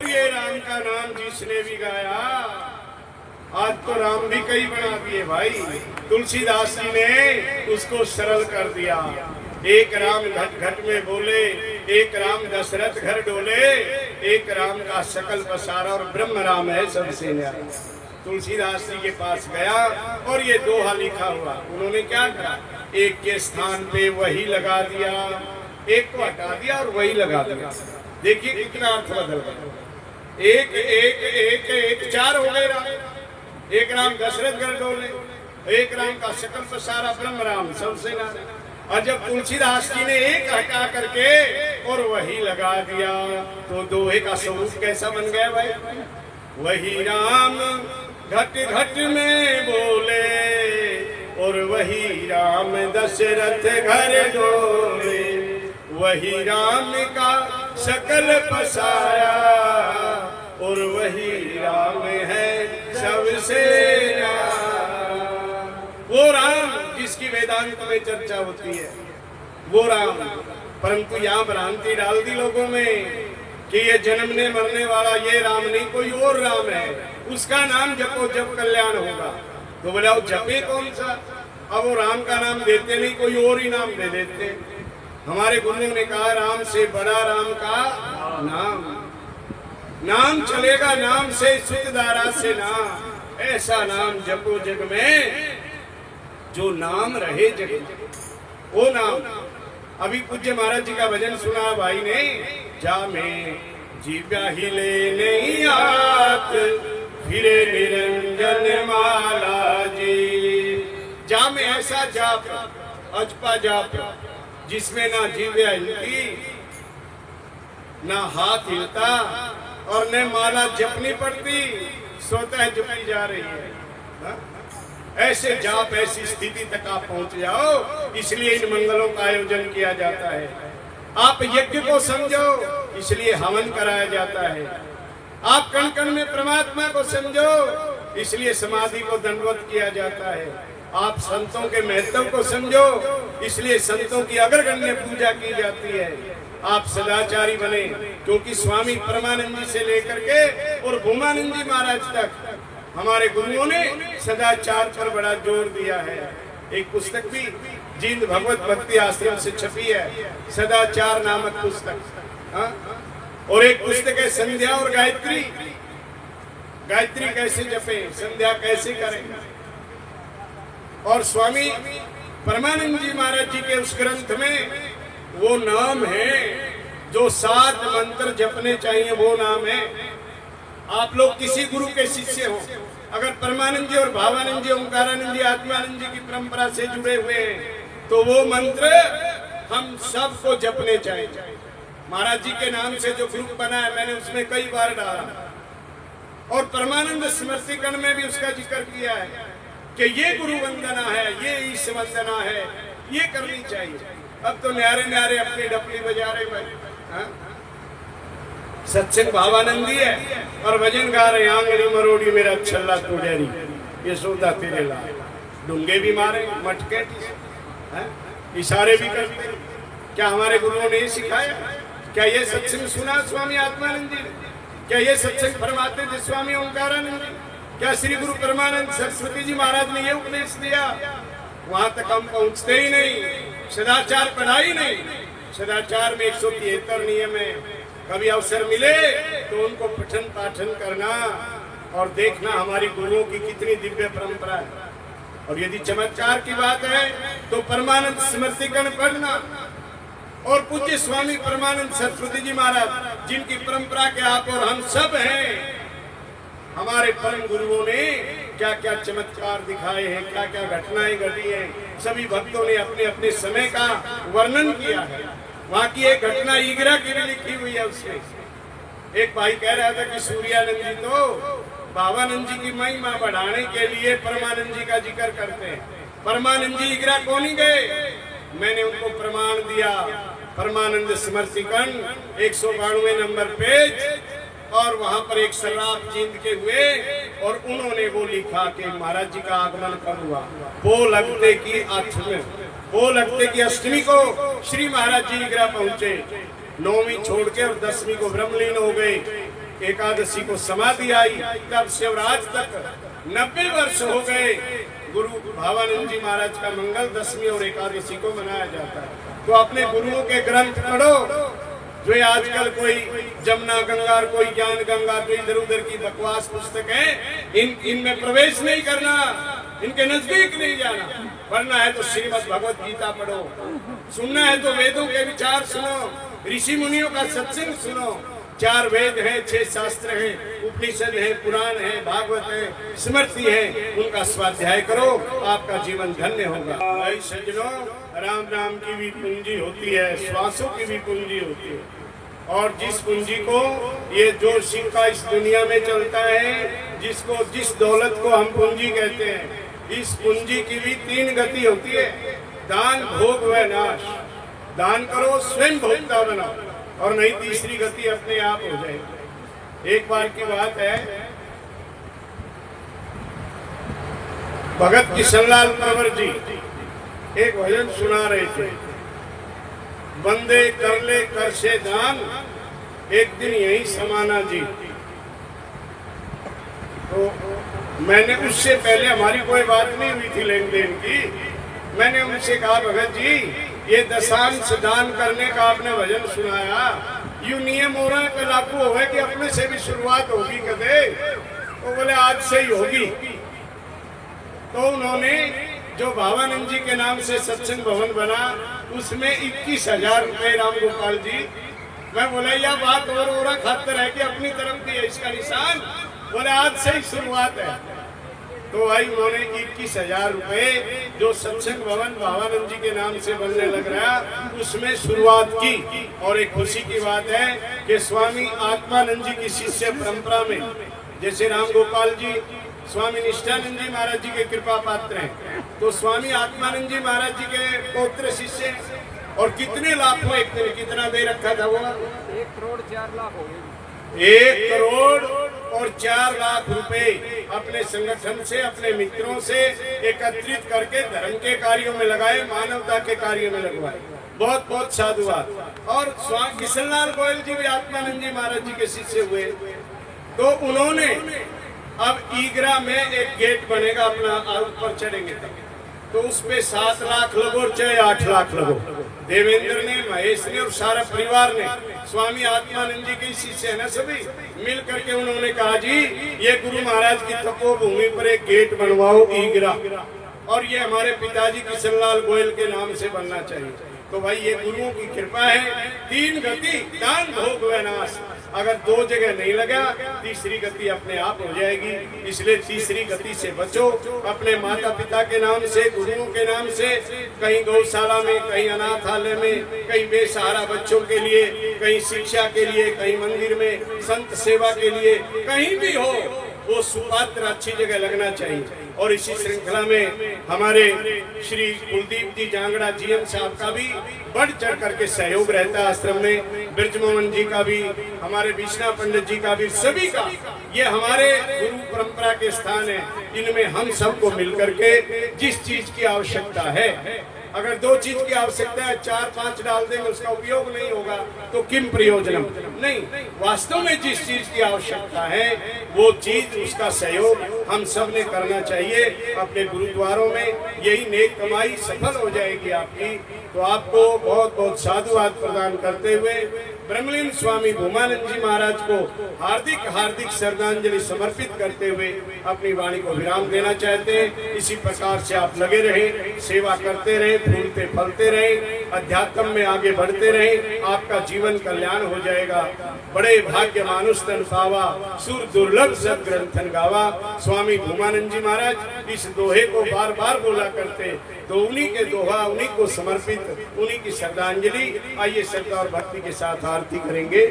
ये राम का नाम जिसने भी गाया, आज तो राम भी कई बना दिए भाई। तुलसीदास जी ने उसको सरल कर दिया। एक राम घट घट में बोले, एक राम दशरथ घर डोले, एक राम का सकल पसारा और ब्रह्म राम है सबसे न्यारा। तुलसीदास जी के पास गया और ये दोहा लिखा हुआ। उन्होंने क्या कहा, एक के स्थान पे वही लगा दिया, एक को हटा दिया और वही लगा दिया। देखिए कितना अर्थ बदल गया। एक एक एक एक चार हो गए राम। एक राम दशरथ घर डोले, एक राम का सकल पसारा ब्रह्म राम सबसे न्यारा। और जब तुलसीदास जी ने एक हटा करके और वही लगा दिया तो दोहे का स्वरूप कैसा बन गया भाई। वही राम घट घट में बोले और वही राम दशरथ घर डोले, वही राम का सकल पसारा और वही राम है सबसे न्यारा। वो राम जिसकी वेदांत में चर्चा होती है, वो राम। परंतु यहाँ भ्रांति डाल दी लोगों में कि ये जन्मने मरने वाला ये राम नहीं, कोई और राम है, उसका नाम जपो जब कल्याण होगा। तो बोला वो जपे कौन सा? अब वो राम का नाम देते नहीं, कोई और ही नाम दे देते। हमारे गुरुओं ने कहा राम से बड़ा राम का नाम, नाम चलेगा नाम से सुतदारा से नाम, ऐसा नाम जपो जग में जो नाम रहे जग, वो नाम। अभी पूज्य महाराज जी का भजन सुना भाई ने, जा में जीव्या ही ले नहीं आत फिरे निरंजन माला जी। जा में ऐसा जाप, अजपा जाप जिसमें ना जीव्या हिलती, ना हाथ हिलता और न माला जपनी पड़ती, स्वतः जपी जा रही है। हा? ऐसे जाप, ऐसी स्थिति तक आप पहुंच जाओ, इसलिए इन मंगलों का आयोजन किया जाता है। आप यज्ञ को समझो, इसलिए हवन कराया जाता है। आप कण कण में परमात्मा को समझो, इसलिए समाधि को दंडवत किया जाता है। आप संतों के महत्व को समझो, इसलिए संतों की अग्रगण्य पूजा की जाती है। आप सदाचारी बने, क्योंकि स्वामी परमानंद जी से लेकर के और भूमानंद जी महाराज तक हमारे गुरुओं ने सदाचार पर बड़ा जोर दिया है। एक पुस्तक भी जींद भगवत भक्ति आश्रम से छपी है, सदाचार नामक पुस्तक। हाँ? और एक पुस्तक है संध्या और गायत्री, गायत्री कैसे जपे, संध्या कैसे करें। और स्वामी परमानंद जी महाराज जी के उस ग्रंथ में वो नाम है जो 7 मंत्र जपने चाहिए, वो नाम है। आप लोग किसी गुरु के शिष्य हो, अगर परमानंद जी और भावानंद जी, ओंकारानंद जी, आत्मानंद जी की परंपरा से जुड़े हुए हैं, तो वो मंत्र हम सबको जपने चाहिए। महाराज जी के नाम से जो ग्रुप बना है, मैंने उसमें कई बार डाला और परमानंद स्मृतिकण में भी उसका जिक्र किया है कि ये गुरु वंदना है, ये ईश वंदना है, ये करनी चाहिए। अब तो न्यारे न्यारे अपनी डपली बजा रहे भाई। सत्संग भावानंदी है और भजन गा रहे, आंगली मरोड़ी मेरा छल्ला तोड़ेरी, ये सौदा तेरे ला। डूंगे भी मारे, मटके इशारे भी करते। क्या हमारे गुरुओं ने सिखाया? क्या ये सत्संग सुना स्वामी आत्मानंद जी ने? क्या ये सत्संग फरमाते थे स्वामी ओंकारानंद जी? क्या श्री गुरु परमानंद सरस्वती जी महाराज ने ये उपदेश दिया? वहां तक हम पहुंचते ही नहीं। सदाचार पढ़ाई नहीं। सदाचार में 173 नियम है। कभी अवसर मिले तो उनको पठन पाठन करना और देखना हमारी गुरुओं की कितनी दिव्य परंपरा है। और यदि चमत्कार की बात है तो परमानंद स्मृतिकण पढ़ना और पूज्य स्वामी परमानंद सरस्वती जी महाराज, जिनकी परंपरा के आप और हम सब हैं, हमारे परम गुरुओं ने क्या क्या चमत्कार दिखाए हैं, क्या क्या घटनाएं घटी हैं। सभी भक्तों ने अपने अपने समय का वर्णन किया है। वहां की एक घटना ईगरा की भी लिखी हुई है। उसमें एक भाई कह रहा था कि सूर्यानंद जी तो भावानंद जी की महिमा बढ़ाने के लिए परमानंद जी का जिक्र करते हैं। परमानंद जी ईगरा कौन ही गए? मैंने उनको प्रमाण दिया, परमानंद स्मृतिकण 192 नंबर पेज, और वहां पर एक शराब चींद के हुए और उन्होंने वो लिखा कि महाराज जी का आगमन कब हुआ। वो लगते की 8वें, वो लगते की अष्टमी को श्री महाराज जी ईगरा पहुंचे। 9वीं छोड़ के और 10वीं को ब्रह्मलीन हो गए। एकादशी को समाधि आई, तब शिवराज तक 90 वर्ष हो गए गुरु भावानंद जी महाराज का मंगल दशमी और एकादशी को मनाया जाता है। तो अपने गुरुओं के ग्रंथ पढ़ो, जो आजकल कोई जमुना गंगा, कोई ज्ञान गंगा, जो इधर उधर की बकवास पुस्तक है, इनमें प्रवेश नहीं करना, इनके नजदीक नहीं जाना। पढ़ना है तो श्रीमद् भगवत गीता पढ़ो, सुनना है तो वेदों के विचार सुनो, ऋषि मुनियों का सत्संग सुनो। 4 वेद हैं, 6 शास्त्र हैं, उपनिषद है, पुराण है, भागवत है, स्मृति है, उनका स्वाध्याय करो, आपका जीवन धन्य होगा। भाई सज्जनों, राम नाम की भी पूंजी होती है, श्वासों की भी पूंजी होती है, और जिस पूंजी को ये जो सिक्का इस दुनिया में चलता है, जिस दौलत को हम पूंजी कहते हैं, इस पूंजी की भी 3 गति होती है, दान, भोग व नाश। दान करो, स्वयं भोक्ता बनाओ, और नहीं तीसरी गति अपने आप हो जाएगी। एक बार की बात है, भगत किशनलाल परवर जी एक भजन सुना रहे थे, बंदे कर ले कर से दान, एक दिन यही समाना जी। तो मैंने उससे पहले, हमारी कोई बात नहीं हुई थी लेन देन की, मैंने उनसे कहा भगत जी ये दशांश दान करने का आपने भजन सुनाया, यूं नियम हो रहा है कि लागू हो है कि अपने से भी शुरुआत होगी कदे? तो बोले आज से ही होगी। तो उन्होंने जो भावानंद जी के नाम से सत्संग भवन बना, उसमें 21,000 रुपए राम गोपाल जी। मैं बोला यह बात और ओरा खातर है कि अपनी तरफ भी है इसका निशान? बोले आज से ही शुरुआत है। तो भाई उन्होंने 21,000 रुपए जो सत्संग भवन भावानंद जी के नाम से बनने लग रहा, उसमें शुरुआत की। और एक खुशी की बात है कि स्वामी आत्मानंद जी की शिष्य परंपरा में, जैसे राम गोपाल जी स्वामी निष्ठानंद जी महाराज जी के कृपा पात्र हैं, तो स्वामी आत्मानंद जी महाराज जी के पौत्र शिष्य हैं। और कितने लाख हुए, एक दिन कितना दे रखा था वो? 1 करोड़ 4 लाख हो गए। 1 करोड़ और 4 लाख रुपए अपने संगठन से, अपने मित्रों से एकत्रित करके धर्म के कार्यों में लगाए, मानवता के कार्यों में लगवाए। बहुत बहुत साधुवाद। और स्वामी किशनलाल गोयल जी भी आत्मानंद जी महाराज जी के शिष्य हुए। तो उन्होंने अब ईगरा में एक गेट बनेगा अपना, ऊपर चढ़ेंगे तब, तो उस पे 7 लाख लगो और चाहे 8 लाख लगो। देवेंद्र ने, महेश ने और सारा परिवार ने, स्वामी आत्मानंद जी के शिष्य है ना सभी, मिल करके उन्होंने कहा जी ये गुरु महाराज की तपोभूमि पर एक गेट बनवाओ ईगरा, और ये हमारे पिताजी किशनलाल गोयल के नाम से बनना चाहिए। तो भाई ये गुरुओं की कृपा है। 3 गति, दान, भोग व नाश। अगर 2 जगह नहीं लगा, तीसरी गति अपने आप हो जाएगी। इसलिए तीसरी गति से बचो। अपने माता पिता के नाम से, गुरुओं के नाम से, कहीं गौशाला में, कहीं अनाथालय में, कहीं बेसहारा बच्चों के लिए, कहीं शिक्षा के लिए, कहीं मंदिर में संत सेवा के लिए, कहीं भी हो, वो सुपात्र अच्छी जगह लगना चाहिए। और इसी श्रृंखला में हमारे श्री कुलदीप जी जांगड़ा जीएम साहब का भी बढ़ चढ़ करके सहयोग रहता है आश्रम में, ब्रजमोहन जी का भी, हमारे विष्णा पंडित जी का भी, सभी का। ये हमारे गुरु परंपरा के स्थान है। इनमें हम सबको मिलकर के जिस चीज की आवश्यकता है, अगर 2 चीज की आवश्यकता है, 4-5 डाल देंगे, उसका उपयोग नहीं होगा तो किम प्रयोजनम? नहीं, वास्तव में जिस चीज की आवश्यकता है वो चीज, उसका सहयोग हम सब ने करना चाहिए। अपने गुरुद्वारों में यही नेक कमाई सफल हो जाएगी आपकी। तो आपको बहुत बहुत साधुवाद प्रदान करते हुए ब्रह्मलीन स्वामी भूमानंद जी महाराज को हार्दिक हार्दिक श्रद्धांजलि समर्पित करते हुए अपनी वाणी को विराम देना चाहते हैं। इसी प्रकार से आप लगे रहें, सेवा करते रहें, फूलते फलते रहें, अध्यात्म में आगे बढ़ते रहें, आपका जीवन कल्याण हो जाएगा। बड़े भाग्य मानुष तन पावा, सुर दुर्लभ सद ग्रंथन गावा। स्वामी भूमानंद जी महाराज इस दोहे को बार बार बोला करते, तो उन्हीं के दोहा, उन्हीं को समर्पित, उन्हीं की श्रद्धांजलि। आइए श्रद्धा और भक्ति के साथ आरती करेंगे।